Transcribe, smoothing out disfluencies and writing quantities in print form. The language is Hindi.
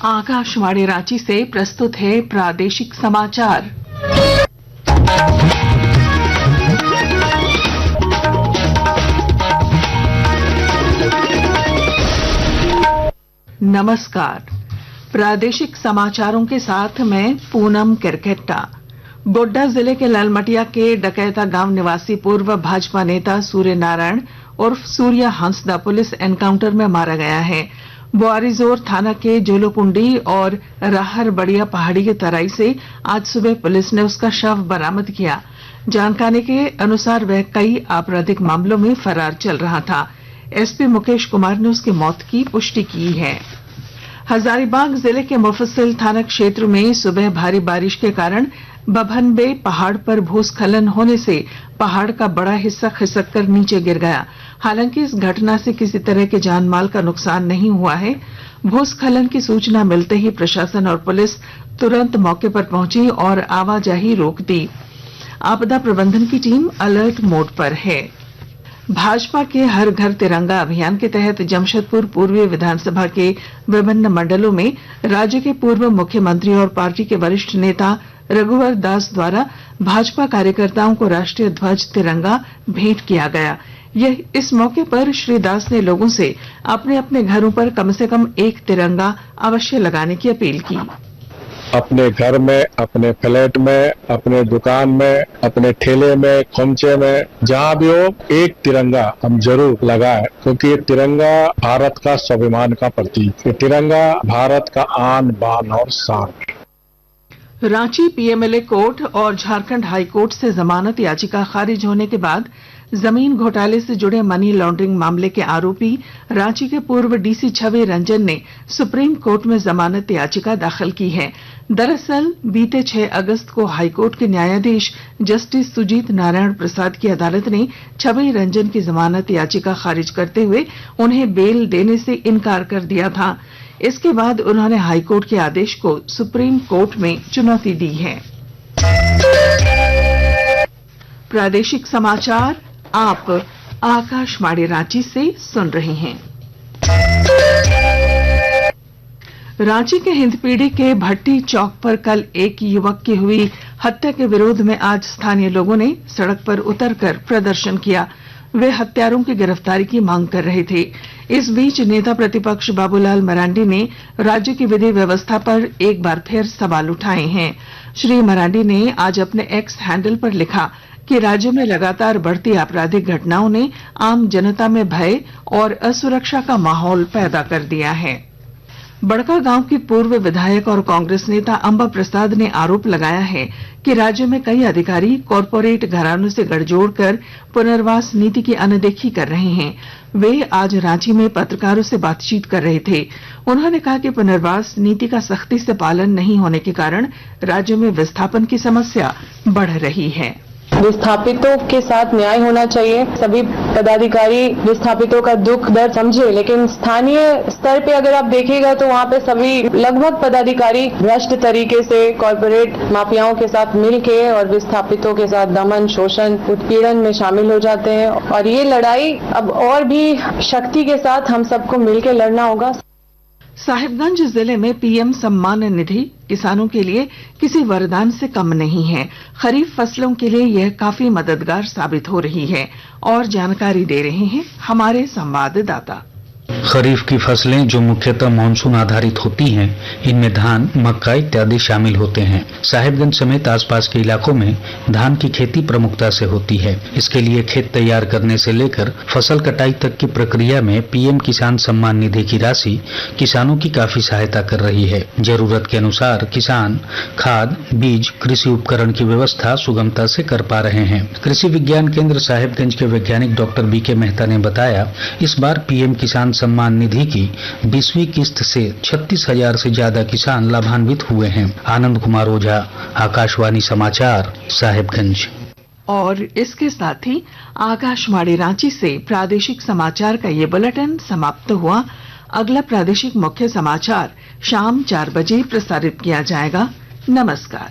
आकाशवाणी रांची से प्रस्तुत है प्रादेशिक समाचार। नमस्कार। प्रादेशिक समाचारों के साथ मैं पूनम किरकेट्टा। गोड्डा जिले के लालमटिया के डकैता गांव निवासी पूर्व भाजपा नेता सूर्य नारायण उर्फ सूर्या हंसदा पुलिस एनकाउंटर में मारा गया है। बोआरीजोर थाना के जोलोकुंडी और राहर बड़िया पहाड़ी की तराई से आज सुबह पुलिस ने उसका शव बरामद किया। जानकारी के अनुसार वह कई आपराधिक मामलों में फरार चल रहा था। एसपी मुकेश कुमार ने उसकी मौत की पुष्टि की है। हजारीबाग जिले के मुफस्सिल थाना क्षेत्र में सुबह भारी बारिश के कारण बभनबे पहाड़ पर भूस्खलन होने से पहाड़ का बड़ा हिस्सा खिसक कर नीचे गिर गया। हालांकि इस घटना से किसी तरह के जान माल का नुकसान नहीं हुआ है। भूस्खलन की सूचना मिलते ही प्रशासन और पुलिस तुरंत मौके पर पहुंची और आवाजाही रोक दी। आपदा प्रबंधन की टीम अलर्ट मोड पर है। भाजपा के हर घर तिरंगा अभियान के तहत जमशेदपुर पूर्वी विधानसभा के विभिन्न मंडलों में राज्य के पूर्व मुख्यमंत्री और पार्टी के वरिष्ठ नेता रघुवर दास द्वारा भाजपा कार्यकर्ताओं को राष्ट्रीय ध्वज तिरंगा भेंट किया गया। इस मौके पर श्री दास ने लोगों से अपने अपने घरों पर कम से कम एक तिरंगा अवश्य लगाने की अपील की। अपने घर में, अपने फ्लैट में, अपने दुकान में, अपने ठेले में, खोमचे में, जहाँ भी हो एक तिरंगा हम जरूर लगाएं, क्योंकि ये तिरंगा भारत का स्वाभिमान का प्रतीक। ये तिरंगा भारत का आन बान और शान। रांची पीएमएलए कोर्ट और झारखंड हाई कोर्ट से जमानत याचिका खारिज होने के बाद जमीन घोटाले से जुड़े मनी लॉन्ड्रिंग मामले के आरोपी रांची के पूर्व डीसी छवि रंजन ने सुप्रीम कोर्ट में जमानत याचिका दाखिल की है। दरअसल बीते 6 अगस्त को हाईकोर्ट के न्यायाधीश जस्टिस सुजीत नारायण प्रसाद की अदालत ने छवि रंजन की जमानत याचिका खारिज करते हुए उन्हें बेल देने से इनकार कर दिया था। इसके बाद उन्होंने हाईकोर्ट के आदेश को सुप्रीम कोर्ट में चुनौती दी है। प्रादेशिक समाचार आप आकाशवाणी रांची से सुन रहे हैं। रांची के हिंदपीढ़ी के भट्टी चौक पर कल एक युवक की हुई हत्या के विरोध में आज स्थानीय लोगों ने सड़क पर उतरकर प्रदर्शन किया। वे हत्यारों की गिरफ्तारी की मांग कर रहे थे। इस बीच नेता प्रतिपक्ष बाबूलाल मरांडी ने राज्य की विधि व्यवस्था पर एक बार फिर सवाल उठाए हैं। श्री मरांडी ने आज अपने एक्स हैंडल पर लिखा कि राज्य में लगातार बढ़ती आपराधिक घटनाओं ने आम जनता में भय और असुरक्षा का माहौल पैदा कर दिया है। बड़का गांव की पूर्व विधायक और कांग्रेस नेता अंबा प्रसाद ने आरोप लगाया है कि राज्य में कई अधिकारी कॉरपोरेट घरानों से गठजोड़ कर पुनर्वास नीति की अनदेखी कर रहे हैं। वे आज रांची में पत्रकारों से बातचीत कर रहे थे। उन्होंने कहा कि पुनर्वास नीति का सख्ती से पालन नहीं होने के कारण राज्य में विस्थापन की समस्या बढ़ रही है। विस्थापितों के साथ न्याय होना चाहिए। सभी पदाधिकारी विस्थापितों का दुख दर्द समझे, लेकिन स्थानीय स्तर पे अगर आप देखिएगा तो वहाँ पे सभी लगभग पदाधिकारी भ्रष्ट तरीके से कॉर्पोरेट माफियाओं के साथ मिलके और विस्थापितों के साथ दमन, शोषण, उत्पीड़न में शामिल हो जाते हैं। और ये लड़ाई अब और भी शक्ति के साथ हम सबको मिलकर लड़ना होगा। साहिबगंज जिले में पीएम सम्मान निधि किसानों के लिए किसी वरदान से कम नहीं है। खरीफ फसलों के लिए यह काफी मददगार साबित हो रही है। और जानकारी दे रहे हैं हमारे संवाददाता। खरीफ की फसलें जो मुख्यतः मानसून आधारित होती हैं, इनमें धान, मक्का इत्यादि शामिल होते हैं। साहिबगंज समेत आसपास के इलाकों में धान की खेती प्रमुखता से होती है। इसके लिए खेत तैयार करने से लेकर फसल कटाई तक की प्रक्रिया में पीएम किसान सम्मान निधि की राशि किसानों की काफी सहायता कर रही है। जरूरत के अनुसार किसान खाद, बीज, कृषि उपकरण की व्यवस्था सुगमता से कर पा रहे हैं। कृषि विज्ञान केंद्र साहिबगंज के वैज्ञानिक डॉक्टर बीके मेहता ने बताया, इस बार पीएम किसान सम्मान निधि की 20वीं किस्त से 36,000 से ज्यादा किसान लाभान्वित हुए हैं। आनंद कुमार ओझा, आकाशवाणी समाचार, साहिबगंज। और इसके साथ ही आकाशवाणी रांची से प्रादेशिक समाचार का ये बुलेटिन समाप्त हुआ। अगला प्रादेशिक मुख्य समाचार शाम 4 बजे प्रसारित किया जाएगा। नमस्कार।